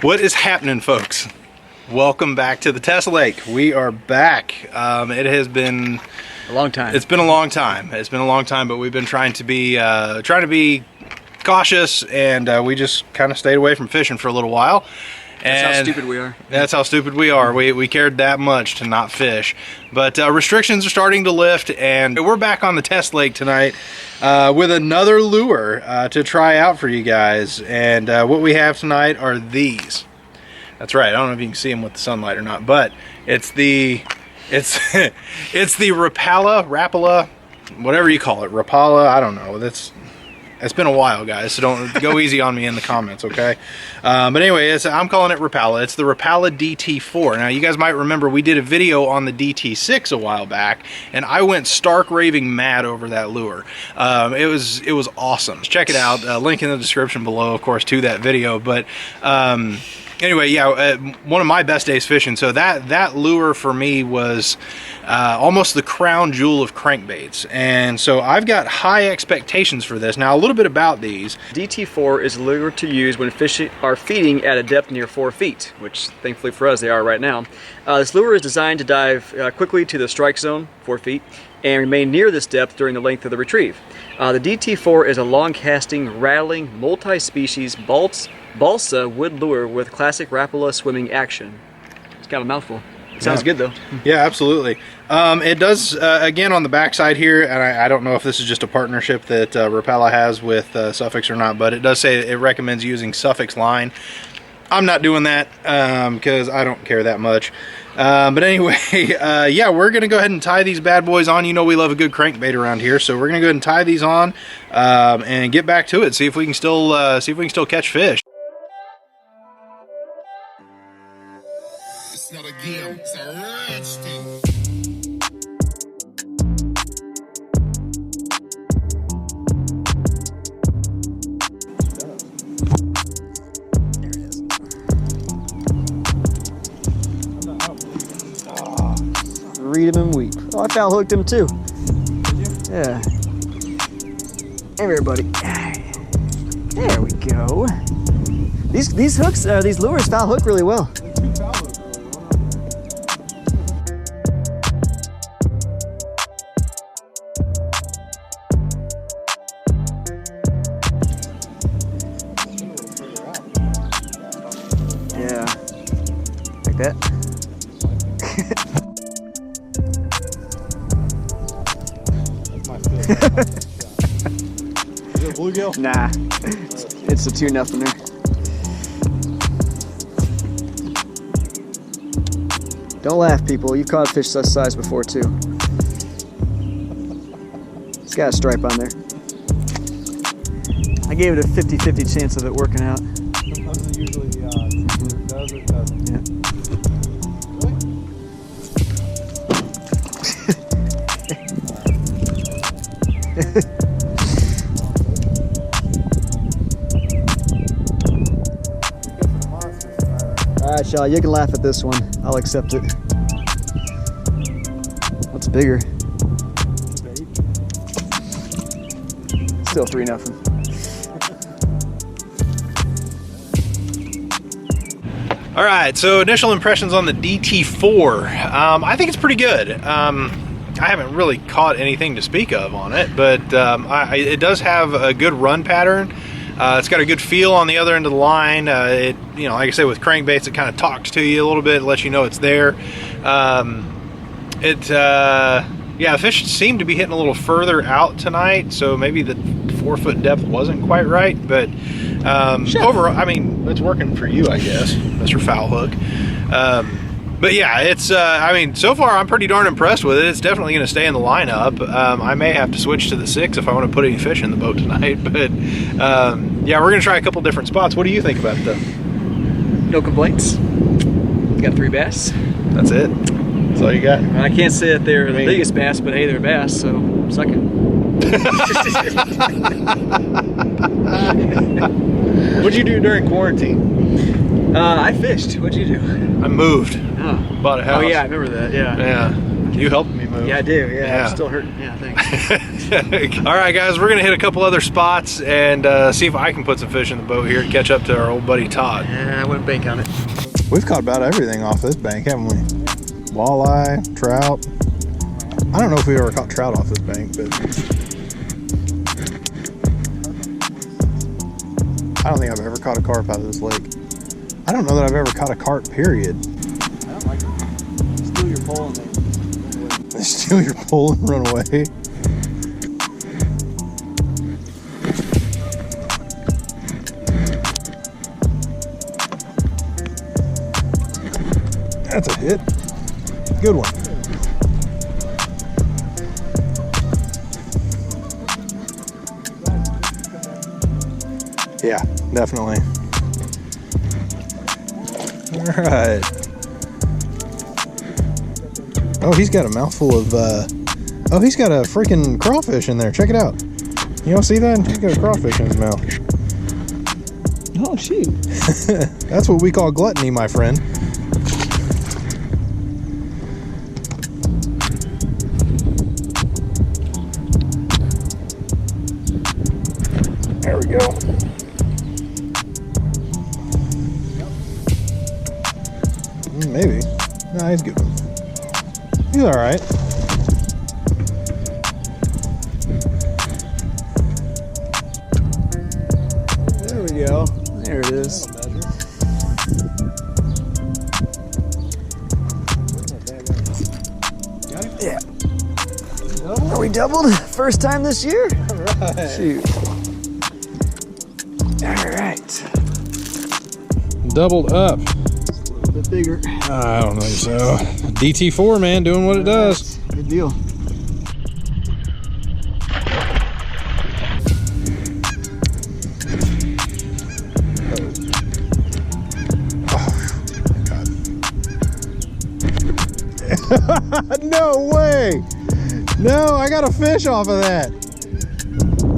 What is happening, folks? Welcome back to the test lake. We are back. It has been a long time. It's been a long time. It's been a long time, but we've been trying to be cautious, and we just kind of stayed away from fishing for a little while. That's how stupid we are. That's how stupid we are. We cared that much to not fish. But restrictions are starting to lift, and we're back on the test lake tonight with another lure to try out for you guys. And what we have tonight are these. That's right. I don't know if you can see them with the sunlight or not, but it's the it's the Rapala, whatever you call it, Rapala. I don't know. It's been a while, guys, so don't go easy on me in the comments, okay? But anyway, I'm calling it Rapala. It's the Rapala DT-4. Now, you guys might remember we did a video on the DT-6 a while back, and I went stark raving mad over that lure. It was awesome. Check it out. Link in the description below, of course, to that video. But anyway, yeah, one of my best days fishing. So that lure for me was almost the crown jewel of crankbaits, and so I've got high expectations for this. Now, a little bit about these. DT-4 is a lure to use when fish are feeding at a depth near 4 feet, which thankfully for us they are right now. This lure is designed to dive quickly to the strike zone, 4 feet, and remain near this depth during the length of the retrieve. The DT-4 is a long-casting, rattling, multi-species balsa wood lure with classic Rapala swimming action. It's kind of a mouthful. It sounds good though. Yeah, absolutely. It does, again, on the backside here, and I don't know if this is just a partnership that Rapala has with Suffix or not, but it does say it recommends using Suffix line. I'm not doing that because I don't care that much. But anyway, yeah, we're going to go ahead and tie these bad boys on. You know we love a good crankbait around here, so we're going to go ahead and tie these on and get back to it, see if we can still catch fish. It's not a game, it's a rich thing. There it is. Read him and weep. Oh, I foul hooked him too. Did you? Yeah. Hey everybody. There we go. These hooks, these lures foul hook really well. Yeah, like that. Is it a bluegill? Nah, it's a 2-0. Don't laugh, people. You've caught fish this size before too. It's got a stripe on there. I gave it a 50-50 chance of it working out. Sometimes it usually does or doesn't. Yeah. Alright, Shaw, you can laugh at this one. I'll accept it. What's bigger? Still 3-0. All right, so initial impressions on the DT-4. I think it's pretty good. I haven't really caught anything to speak of on it, but it does have a good run pattern. It's got a good feel on the other end of the line. It, you know, like I say, with crankbaits, it kind of talks to you a little bit, lets you know it's there. Yeah, fish seem to be hitting a little further out tonight, so maybe the 4-foot depth wasn't quite right, but overall, I mean, it's working for you, I guess, Mr. Foul Hook. But yeah, it's, I mean, so far I'm pretty darn impressed with it. It's definitely going to stay in the lineup. I may have to switch to the 6 if I want to put any fish in the boat tonight, but yeah, we're going to try a couple different spots. What do you think about it, though? No complaints. Got 3 bass. That's it? That's all you got? I can't say that they're the biggest bass, but hey, they're bass, so suck it. What'd you do during quarantine? I fished. What'd you do? I moved. Oh. Bought a house. Oh yeah, I remember that. Yeah. Yeah. You helped me move. Yeah, I do. Yeah, Yeah. I'm still hurting. Yeah, thanks. All right, guys, we're gonna hit a couple other spots and see if I can put some fish in the boat here and catch up to our old buddy Todd. Yeah, I wouldn't bank on it. We've caught about everything off this bank, haven't we? Walleye, trout. I don't know if we've ever caught trout off this bank, but I don't think I've ever caught a carp out of this lake. I don't know that I've ever caught a carp, period. I don't like it. Steal your pole and then Steal your pole and run away. That's a hit. Good one. Yeah, definitely. All right. Oh, he's got a mouthful of, oh, he's got a freaking crawfish in there. Check it out. You don't see that? He's got a crawfish in his mouth. oh shoot. That's what we call gluttony, my friend. There we go. Maybe. Nah, he's good. He's all right. There we go. There it is. Yeah. Are we doubled? First time this year? All right. Shoot. All right. Doubled up. A little bit bigger. I don't think so. DT-4, man, doing what it does. Good deal. No way! No, I got a fish off of that.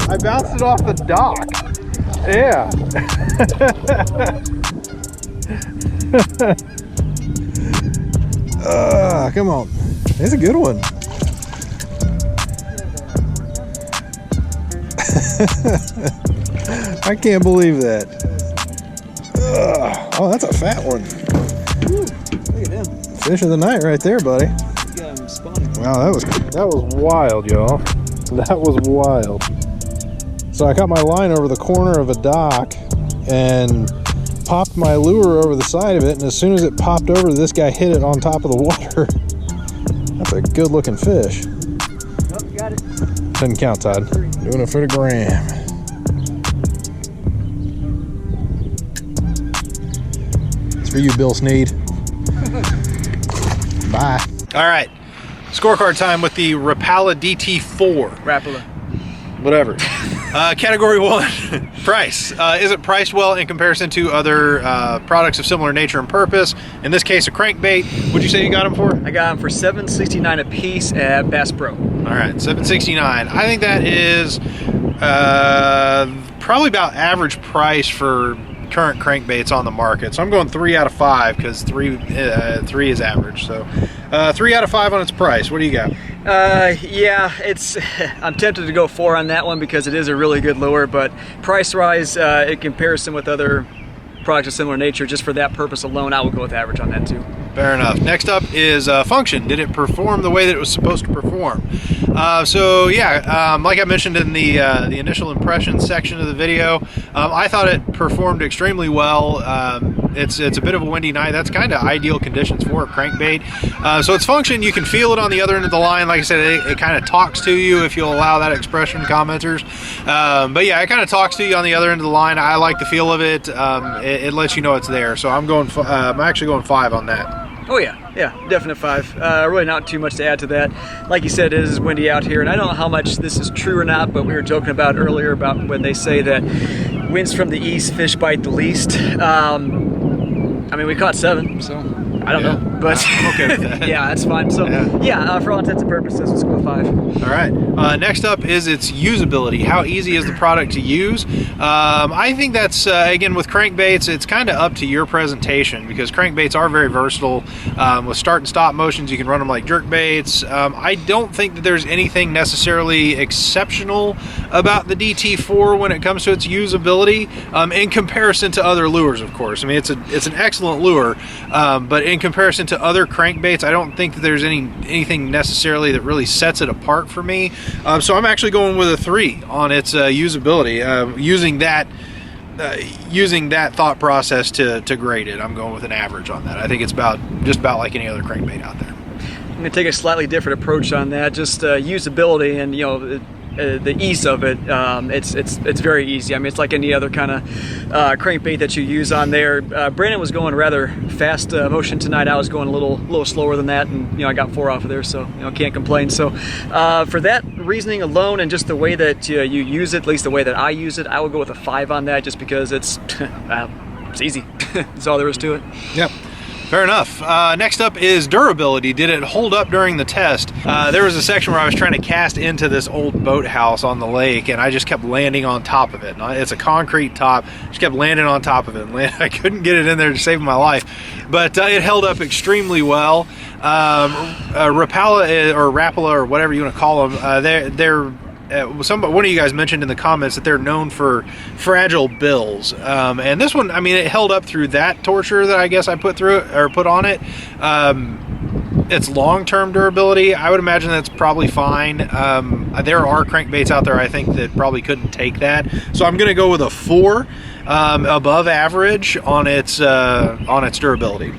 I bounced it off the dock. Yeah. Come on. It's a good one. I can't believe that. Oh, that's a fat one. Look at him. Fish of the night right there, buddy. Got him spawning. Wow, that was wild, y'all. That was wild. So I got my line over the corner of a dock and popped my lure over the side of it, and as soon as it popped over, this guy hit it on top of the water. That's a good looking fish. Oh, got it. Doesn't count, Todd. Doing it for the gram. It's for you, Bill Sneed. Bye. All right, scorecard time with the Rapala DT-4. Rapala. Whatever. Category 1, price. Is it priced well in comparison to other products of similar nature and purpose? In this case, a crankbait. What'd you say you got them for? I got them for $7.69 a piece at Bass Pro. All right, $7.69. I think that is probably about average price for current crankbaits on the market. So I'm going 3 out of 5 because three is average. So 3 out of 5 on its price. What do you got? Yeah, it's. I'm tempted to go 4 on that one because it is a really good lure, but price-wise, in comparison with other products of similar nature, just for that purpose alone, I will go with average on that too. Fair enough. Next up is function. Did it perform the way that it was supposed to perform? So yeah, like I mentioned in the initial impressions section of the video, I thought it performed extremely well. It's a bit of a windy night. That's kind of ideal conditions for a crankbait. So its function, you can feel it on the other end of the line. Like I said, it kind of talks to you, if you'll allow that expression, commenters. But yeah, it kind of talks to you on the other end of the line. I like the feel of it. It lets you know it's there. So I'm actually going 5 on that. Oh yeah, definite 5. Really not too much to add to that. Like you said, it is windy out here, and I don't know how much this is true or not, but we were joking about earlier about when they say that winds from the east, fish bite the least. I mean, we caught 7, so I don't know. but I'm okay with that. yeah, that's fine. So yeah, for all intents and purposes, let's go with 5. All right. Next up is its usability. How easy is the product to use? I think that's, again, with crankbaits, it's kind of up to your presentation, because crankbaits are very versatile. With start and stop motions, you can run them like jerk baits. I don't think that there's anything necessarily exceptional about the DT-4 when it comes to its usability, in comparison to other lures, of course. I mean, it's an excellent lure, but in comparison to other crankbaits, I don't think that there's anything necessarily that really sets it apart for me. So I'm actually going with a 3 on its usability. Using that thought process to grade it, I'm going with an average on that. I think it's just about like any other crankbait out there. I'm going to take a slightly different approach on that. Just usability and, you know, the ease of it. It's very easy. I mean, it's like any other kind of crankbait that you use on there. Brandon was going rather fast motion tonight. I was going a little slower than that, and you know, I got 4 off of there, so you know, can't complain. So for that reasoning alone, and just the way that you use it, at least the way that I use it, I would go with a 5 on that, just because it's easy. That's all there is to it. Yep. Fair enough. Next up is durability. Did it hold up during the test? There was a section where I was trying to cast into this old boathouse on the lake, and I just kept landing on top of it. It's a concrete top. Just kept landing on top of it. I couldn't get it in there to save my life, but it held up extremely well. Rapala or Rapala or whatever you want to call them, one of you guys mentioned in the comments that they're known for fragile bills, and this one, I mean, it held up through that torture that I guess I put on it. Its long-term durability, I would imagine that's probably fine. There are crankbaits out there, I think, that probably couldn't take that, so I'm going to go with a 4, above average on its durability.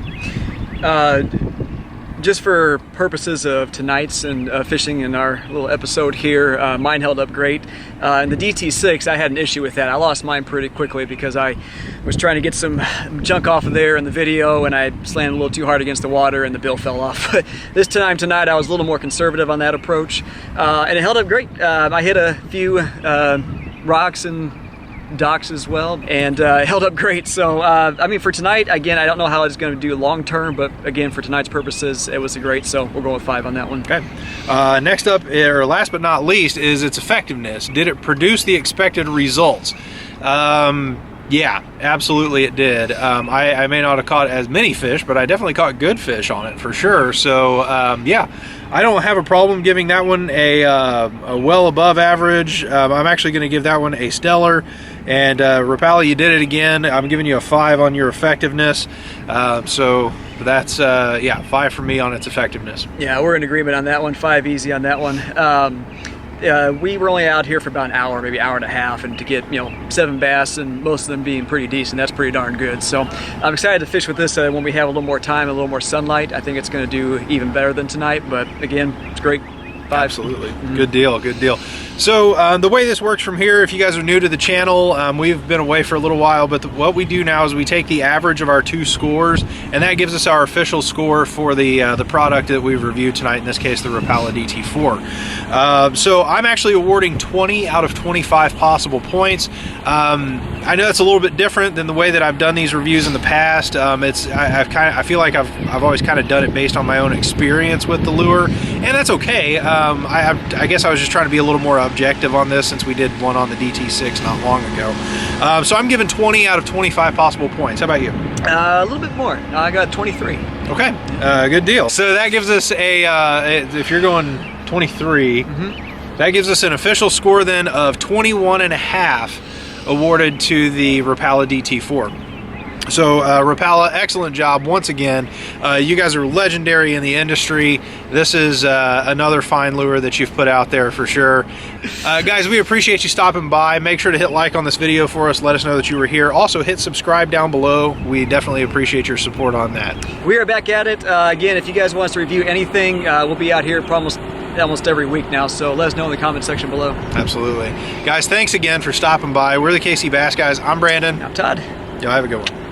Just for purposes of tonight's and fishing in our little episode here, mine held up great. In the DT-6, I had an issue with that. I lost mine pretty quickly because I was trying to get some junk off of there in the video, and I slammed a little too hard against the water and the bill fell off. But this time tonight, I was a little more conservative on that approach, and it held up great. I hit a few rocks and docks as well, and it held up great. So I mean, for tonight, again, I don't know how it's going to do long term, but again, for tonight's purposes, it was a great, so we'll go with 5 on that one. Okay. Next up, or last but not least, is its effectiveness. Did it produce the expected results? Yeah, absolutely it did. I may not have caught as many fish, but I definitely caught good fish on it for sure. So yeah, I don't have a problem giving that one a well above average. I'm actually going to give that one a stellar. And Rapala, you did it again. I'm giving you a 5 on your effectiveness. So that's yeah, 5 for me on its effectiveness. Yeah, we're in agreement on that one. 5 easy on that one. We were only out here for about an hour, maybe hour and a half, and to get 7 bass, and most of them being pretty decent, that's pretty darn good. So I'm excited to fish with this when we have a little more time, a little more sunlight. I think it's going to do even better than tonight. But again, it's great. 5. Absolutely. Good deal, good deal. So the way this works from here, if you guys are new to the channel, we've been away for a little while, but what we do now is we take the average of our 2 scores, and that gives us our official score for the product that we've reviewed tonight, in this case the Rapala DT-4. So I'm actually awarding 20 out of 25 possible points. I know it's a little bit different than the way that I've done these reviews in the past. I feel like I've always kind of done it based on my own experience with the lure, and that's okay. I guess I was just trying to be a little more objective on this, since we did one on the DT-6 not long ago. So I'm giving 20 out of 25 possible points. How about you? A little bit more. I got 23. Okay, good deal. So that gives us if you're going 23, that gives us an official score then of 21.5 awarded to the Rapala DT-4. So Rapala, excellent job once again. You guys are legendary in the industry. This is another fine lure that you've put out there for sure. Guys, we appreciate you stopping by. Make sure to hit like on this video for us. Let us know that you were here. Also, hit subscribe down below. We definitely appreciate your support on that. We are back at it. Again, if you guys want us to review anything, we'll be out here almost every week now, so let us know in the comment section below. Absolutely. Guys, thanks again for stopping by. We're the KC Bass Guys. I'm Brandon. I'm Todd. Y'all have a good one.